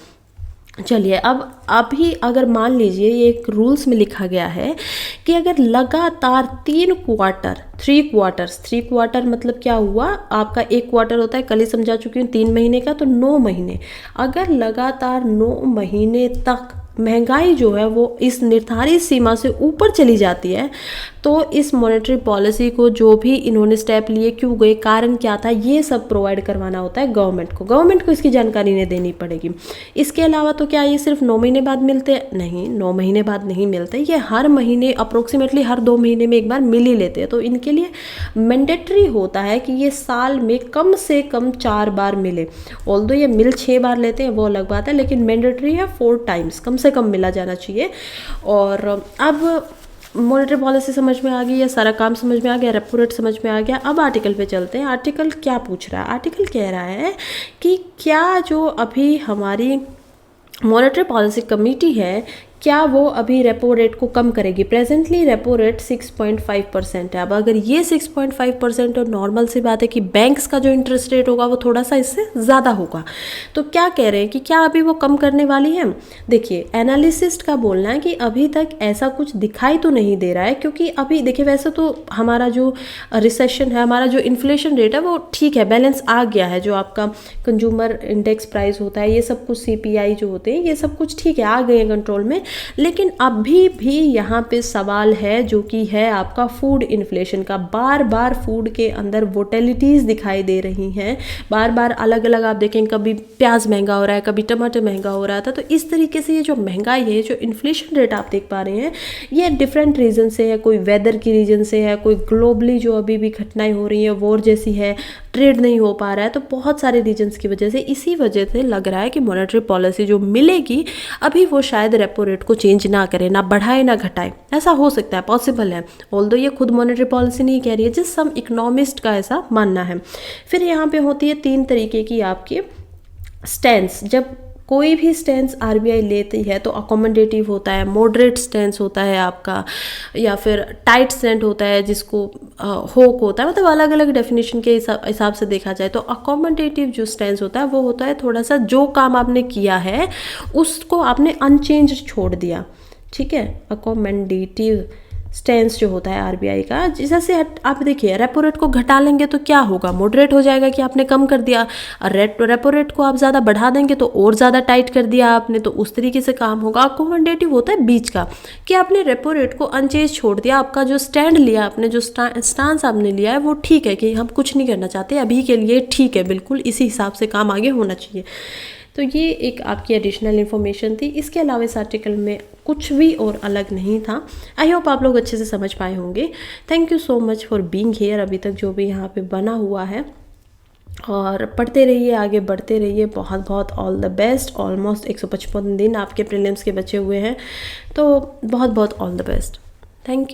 चलिए, अब अभी अगर मान लीजिए ये एक रूल्स में लिखा गया है कि अगर लगातार 3 क्वार्टर मतलब क्या हुआ, आपका एक क्वार्टर होता है, कल ही समझा चुकी हूँ, 3 महीने का, तो 9 महीने, अगर लगातार 9 महीने तक महंगाई जो है वो इस निर्धारित सीमा से ऊपर चली जाती है, तो इस मॉनेटरी पॉलिसी को जो भी इन्होंने स्टेप लिए, क्यों गए, कारण क्या था, ये सब प्रोवाइड करवाना होता है गवर्नमेंट को इसकी जानकारी इन्हें देनी पड़ेगी। इसके अलावा तो क्या ये सिर्फ 9 महीने बाद मिलते हैं? नहीं, 9 महीने बाद नहीं मिलते, ये हर महीने अप्रोक्सीमेटली हर 2 महीने में एक बार मिल ही लेते हैं। तो इनके लिए मैंडेटरी होता है कि ये साल में कम से कम 4 बार मिले। ऑल्दो ये मिल 6 बार लेते हैं वो अलग बात है, लेकिन मैंडेटरी है 4 टाइम्स कम से कम मिला जाना चाहिए। और अब मॉनेटरी पॉलिसी समझ में आ गई, या सारा काम समझ में आ गया, रेपो रेट समझ में आ गया। अब आर्टिकल पे चलते हैं। आर्टिकल क्या पूछ रहा है? आर्टिकल कह रहा है कि क्या जो अभी हमारी मॉनेटरी पॉलिसी कमेटी है, क्या वो अभी रेपो रेट को कम करेगी? प्रेजेंटली रेपो रेट 6.5% है। अब अगर ये 6.5%, और नॉर्मल सी बात है कि बैंक्स का जो इंटरेस्ट रेट होगा वो थोड़ा सा इससे ज़्यादा होगा, तो क्या कह रहे हैं कि क्या अभी वो कम करने वाली है? देखिए, एनालिसिस्ट का बोलना है कि अभी तक ऐसा कुछ दिखाई तो नहीं दे रहा है, क्योंकि अभी देखिए वैसे तो हमारा जो रिसेशन है, हमारा जो इन्फ्लेशन रेट है वो ठीक है, बैलेंस आ गया है। जो आपका कंज्यूमर इंडेक्स प्राइस होता है, ये सब कुछ CPI जो होते हैं, ये सब कुछ ठीक है, आ गए हैं कंट्रोल में। लेकिन अभी भी यहाँ पे सवाल है जो कि है आपका फूड इन्फ्लेशन का। बार बार फूड के अंदर वोटेलिटीज़ दिखाई दे रही हैं, बार बार अलग अलग आप देखें, कभी प्याज महंगा हो रहा है, कभी टमाटर महंगा हो रहा था। तो इस तरीके से ये जो महंगाई है, जो इन्फ्लेशन रेट आप देख पा रहे हैं, ये डिफरेंट रीजन से है। कोई वेदर की रीजन से है, कोई ग्लोबली जो अभी भी घटनाएं हो रही हैं, वॉर जैसी है, ट्रेड नहीं हो पा रहा है, तो बहुत सारे रीजन्स की वजह से, इसी वजह से लग रहा है कि मॉनेटरी पॉलिसी जो मिलेगी अभी वो शायद रेपो रेट को चेंज ना करे, ना बढ़ाए ना घटाए। ऐसा हो सकता है, पॉसिबल है, ऑल्दो ये खुद मॉनेटरी पॉलिसी नहीं कह रही है, जिस सम इकोनॉमिस्ट का ऐसा मानना है। फिर यहाँ पे होती है 3 तरीके की आपकी स्टैंस। जब कोई भी स्टैंस आरबीआई लेती है तो अकोमोडेटिव होता है, मॉडरेट स्टैंस होता है आपका, या फिर टाइट स्टैंड होता है, जिसको होक होता है, मतलब अलग अलग डेफिनेशन के हिसाब से देखा जाए। तो अकोमोडेटिव जो स्टैंस होता है वो होता है थोड़ा सा जो काम आपने किया है उसको आपने अनचेंज छोड़ दिया, ठीक है। अकोमोडेटिव स्टैंस जो होता है आरबीआई का, जैसे आप देखिए रेपो रेट को घटा लेंगे तो क्या होगा, मॉडरेट हो जाएगा कि आपने कम कर दिया। और रेपो रेट को आप ज़्यादा बढ़ा देंगे तो और ज़्यादा टाइट कर दिया आपने, तो उस तरीके से काम होगा। अकोमोडेटिव होता है बीच का, कि आपने रेपो रेट को अनचेंज छोड़ दिया, आपका जो स्टैंड लिया आपने, जो स्टांस आपने लिया है वो ठीक है कि हम कुछ नहीं करना चाहते अभी के लिए, ठीक है, बिल्कुल इसी हिसाब से काम आगे होना चाहिए। तो ये एक आपकी एडिशनल इन्फॉर्मेशन थी। इसके अलावा इस आर्टिकल में कुछ भी और अलग नहीं था। आई होप आप लोग अच्छे से समझ पाए होंगे। Thank you so much for being here, अभी तक जो भी यहाँ पे बना हुआ है, और पढ़ते रहिए, आगे बढ़ते रहिए। बहुत बहुत ऑल द बेस्ट। ऑलमोस्ट 155 दिन आपके प्रीलिम्स के बचे हुए हैं, तो बहुत बहुत all the best. Thank you.